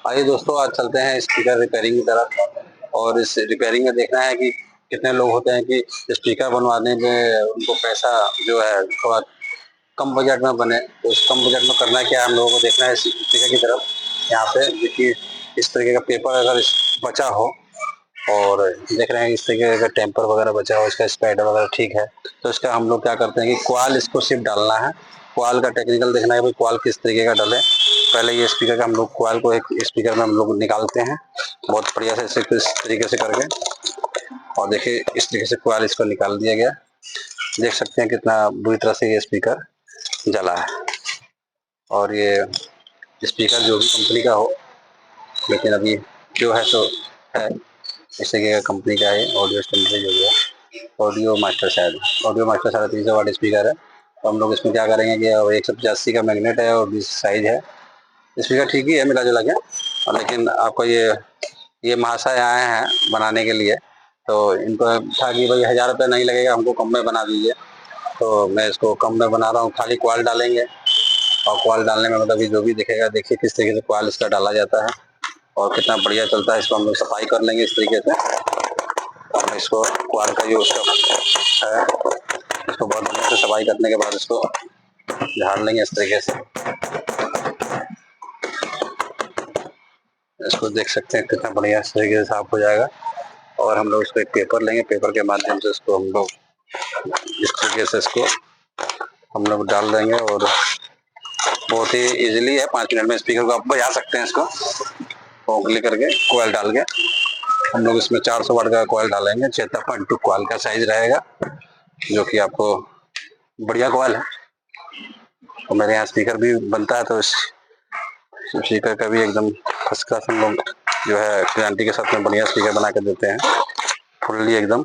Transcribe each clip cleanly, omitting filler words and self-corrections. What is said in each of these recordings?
आइए दोस्तों, आज चलते हैं स्पीकर रिपेयरिंग की तरफ। और इस रिपेयरिंग में देखना है कि कितने लोग होते हैं कि स्पीकर बनवाने में उनको पैसा जो है थोड़ा कम बजट में बने। तो उस कम बजट में करना क्या है, हम लोगों को देखना है स्पीकर की तरफ। यहाँ पे देखिए, इस तरीके का पेपर अगर बचा हो और देख रहे हैं इस तरीके का टेम्पर वगैरह बचा हो, इसका स्पाइडर वगैरह ठीक है, तो इसका हम लोग क्या करते हैं कि क्वाल इसको सिर्फ डालना है। क्वाल का टेक्निकल देखना है भाई, क्वाल किस तरीके का डालें। पहले ये स्पीकर का हम लोग क्वाल को एक स्पीकर में हम लोग निकालते हैं बहुत बढ़िया से इस तरीके से करके। और देखिए इस तरीके से क्वाल इसको निकाल दिया गया। देख सकते हैं कितना बुरी तरह से ये स्पीकर जला है। और ये स्पीकर जो भी कंपनी का हो, लेकिन अभी जो है सो है इस तरीके का कंपनी का है। ऑडियो स्टैंडर्ड जो है ऑडियो मास्टर, शायद ऑडियो मास्टर 350 वाट स्पीकर है। तो हम लोग इसमें क्या करेंगे कि 185 का मैग्नेट है और 20 साइज है। स्पीकर ठीक ही है मिला जुला के। और लेकिन आपको ये महाशय आए हैं बनाने के लिए, तो इनको था कि भाई 1000 रुपये नहीं लगेगा, हमको कम में बना दीजिए। तो मैं इसको कम में बना रहा हूँ, खाली क्वाल डालेंगे। और क्वाल डालने में मतलब जो भी दिखेगा, देखिए किस तरीके से क्वाल इसका डाला जाता है और कितना बढ़िया चलता है। इसको हम लोग सफाई कर लेंगे इस तरीके से। और इसको क्वाल का जो उसका है, इसको बहुत बढ़िया से सफाई करने के बाद इसको झाड़ लेंगे इस तरीके से। इसको देख सकते हैं कितना बढ़िया इस तरीके से साफ हो जाएगा। और हम लोग इसको एक पेपर लेंगे, पेपर के माध्यम से इसको हम लोग इस तरीके से इसको हम लोग डाल देंगे। और बहुत ही इजीली है, 5 मिनट में स्पीकर को आप बजा सकते हैं। इसको ओंगली करके कोयल डाल के हम लोग इसमें 400 वाट का कोयल डालेंगे। 76.2 कोयल का साइज रहेगा, जो कि आपको बढ़िया कोयल है। और मेरे यहाँ स्पीकर भी बनता है, तो इस स्पीकर का भी एकदम फर्स्ट क्लास हम लोग जो है गारंटी के साथ में बढ़िया स्पीकर बना के देते हैं, फुल्ली एकदम।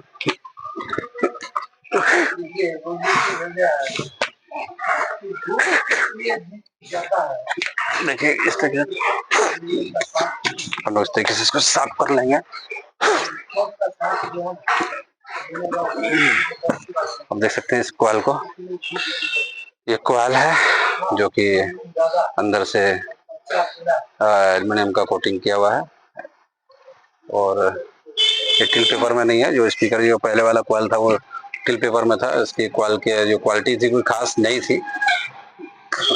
देखिए इस तरीके हम लोग इस तरीके से इसको साफ कर लेंगे। अब देख सकते हैं इस कोयल को, ये कोयल है जो कि अंदर से एल्युमिनियम का कोटिंग किया हुआ है। और ये टिल पेपर में नहीं है, जो स्पीकर जो पहले वाला कोयल था वो टिल पेपर में था। इसकी कोयल की जो क्वालिटी थी कोई खास नहीं थी।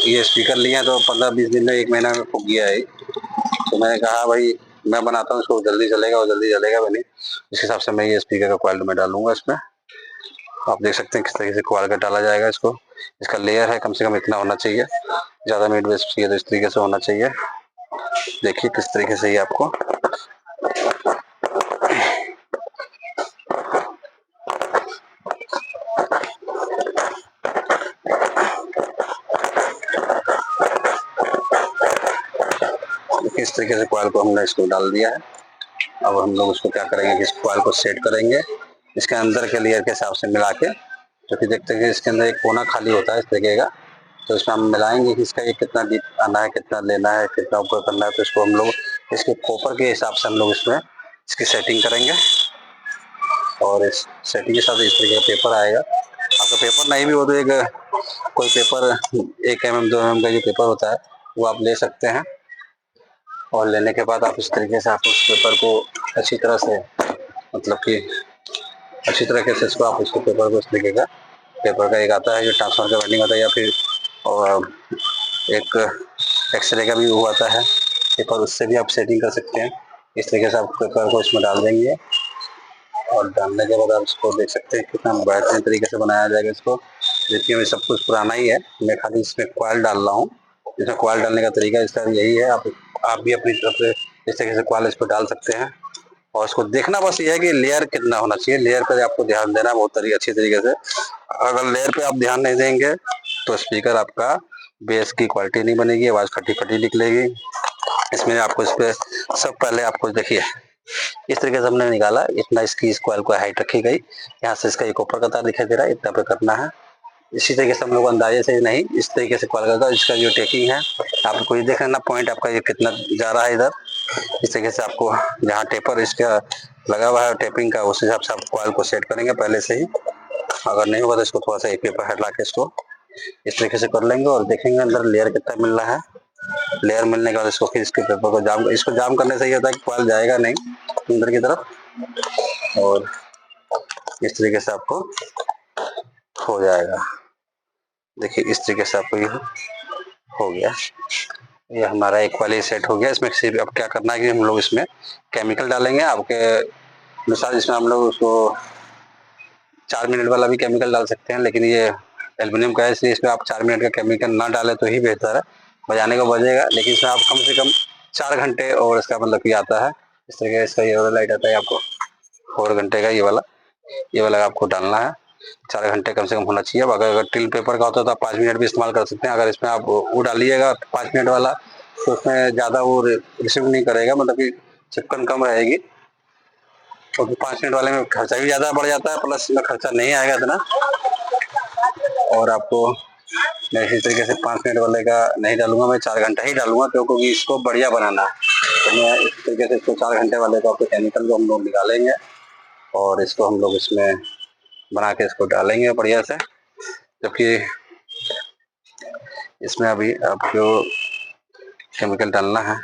ये स्पीकर लिया तो 15-20 दिन में, 1 महीना में फूक गया है। तो मैंने कहा भाई मैं बनाता हूँ इसको, जल्दी चलेगा और जल्दी चलेगा भी नहीं। इस हिसाब से मैं ये स्पीकर का क्वालिटी में डालूंगा इसमें। आप देख सकते हैं किस तरीके से क्वाल का डाला जाएगा इसको। इसका लेयर है कम से कम इतना होना चाहिए, ज़्यादा मीट वेस्ट चाहिए तो इस तरीके से होना चाहिए। देखिए किस तरीके से ये आपको इस तरीके से क्वाल को हमने इसको डाल दिया है। अब हम लोग उसको क्या करेंगे कि इस क्वाल को सेट करेंगे इसके अंदर के लेयर के हिसाब से मिला के। जो कि देखते हैं कि इसके अंदर एक कोना खाली होता है इस तरीके का, तो इसमें हम मिलाएंगे कि इसका ये कितना डीप आना है, कितना लेना है, कितना ऊपर करना है। तो इसको हम लोग इसके कॉपर के हिसाब से हम लोग इसमें इसकी सेटिंग करेंगे। और इस सेटिंग के साथ इस तरीके का पेपर आएगा। आपका पेपर नहीं भी हो तो एक कोई पेपर 1 mm 2 mm का जो पेपर होता है वो आप ले सकते हैं। और लेने के बाद आप इस तरीके से आप उस पेपर को अच्छी तरह से, मतलब कि अच्छी तरीके से इसको आप उसके पेपर को इस तरीके का पेपर का एक आता है जो ट्रांसफर का वेल्डिंग होता है, या फिर और एक एक्सरे का भी वो आता है पेपर, उससे भी आप सेटिंग कर सकते हैं। इस तरीके से आप पेपर को इसमें डाल देंगे। और डालने के बाद आप इसको देख सकते हैं कितना बेहतरीन तरीके से बनाया जाएगा इसको। देखिए सब कुछ पुराना ही है, मैं खाली इसमें क्वाल डाल रहा हूँ। इसमें क्वाल डालने का तरीका इसका यही है। आप भी अपनी तरफ से इस तरीके से क्वाल इस पर डाल सकते हैं। और इसको देखना बस ये है कि लेयर कितना होना चाहिए, लेयर पे आपको ध्यान देना बहुत अच्छी तरीके से। अगर लेयर पे आप ध्यान नहीं देंगे तो स्पीकर आपका बेस की क्वालिटी नहीं बनेगी, आवाज़ फटी फटी निकलेगी। इसमें आपको इस पे सब पहले आपको देखिए इस तरीके से हमने निकाला, इतना इसकी इस कॉइल को हाइट रखी गई। यहाँ से इसका एक ऊपर का तार दिखाई दे रहा है, इतना पे करना है। इसी तरीके से हम लोग अंदाजे से नहीं, इस तरीके से कॉल करता। इसका जो टेकिंग है आपको ये देख लेना, पॉइंट आपका ये कितना जा रहा है इधर। इस तरीके से आपको जहाँ टेपर इसका लगा हुआ है टेपिंग का, उस हिसाब से आप कॉइल को सेट करेंगे पहले से ही। अगर नहीं होगा तो इसको थोड़ा सा एक पेपर हटा के इसको इस तरीके से कर लेंगे और देखेंगे अंदर लेयर कितना मिल रहा है। लेयर मिलने के बाद इसको फिर इसके पेपर को जाम करने से ये होता है कि कॉइल जाएगा नहीं अंदर की तरफ, और इस तरीके से आपको हो जाएगा। देखिए इस तरीके से आपको ये हो गया। ये हमारा एक वाली सेट हो गया। इसमें सिर्फ अब क्या करना है कि हम लोग इसमें केमिकल डालेंगे आपके अनुसार। इसमें हम लोग उसको 4 मिनट वाला भी केमिकल डाल सकते हैं, लेकिन ये एल्युमिनियम का है इसलिए इसमें आप 4 मिनट का केमिकल ना डालें तो ही बेहतर है। बजाने को बजेगा, लेकिन इसमें आप कम से कम 4 घंटे और इसका मतलब कि आता है इस तरीके। इसका ये वाला लाइट आता है आपको 4 घंटे का, ये वाला आपको डालना है। 4 घंटे कम से कम होना चाहिए। अब अगर टिल पेपर का होता है तो आप 5 मिनट भी इस्तेमाल कर सकते हैं। अगर इसमें आप वो डालिएगा 5 मिनट वाला तो उसमें ज़्यादा वो रिसीव नहीं करेगा, मतलब कि चिपकन कम रहेगी। तो 5 मिनट वाले में खर्चा भी ज़्यादा बढ़ जाता है, प्लस में खर्चा नहीं आएगा इतना। और आपको मैं इसी तरीके से 5 मिनट वाले का नहीं डालूंगा, मैं 4 घंटा ही डालूंगा क्योंकि इसको बढ़िया बनाना है। तो मैं इस तरीके से इसको 4 घंटे वाले को आपको केमिकल को हम लोग निकालेंगे और इसको हम लोग इसमें बना के इसको डालेंगे बढ़िया से। जबकि इसमें अभी आपको केमिकल डालना है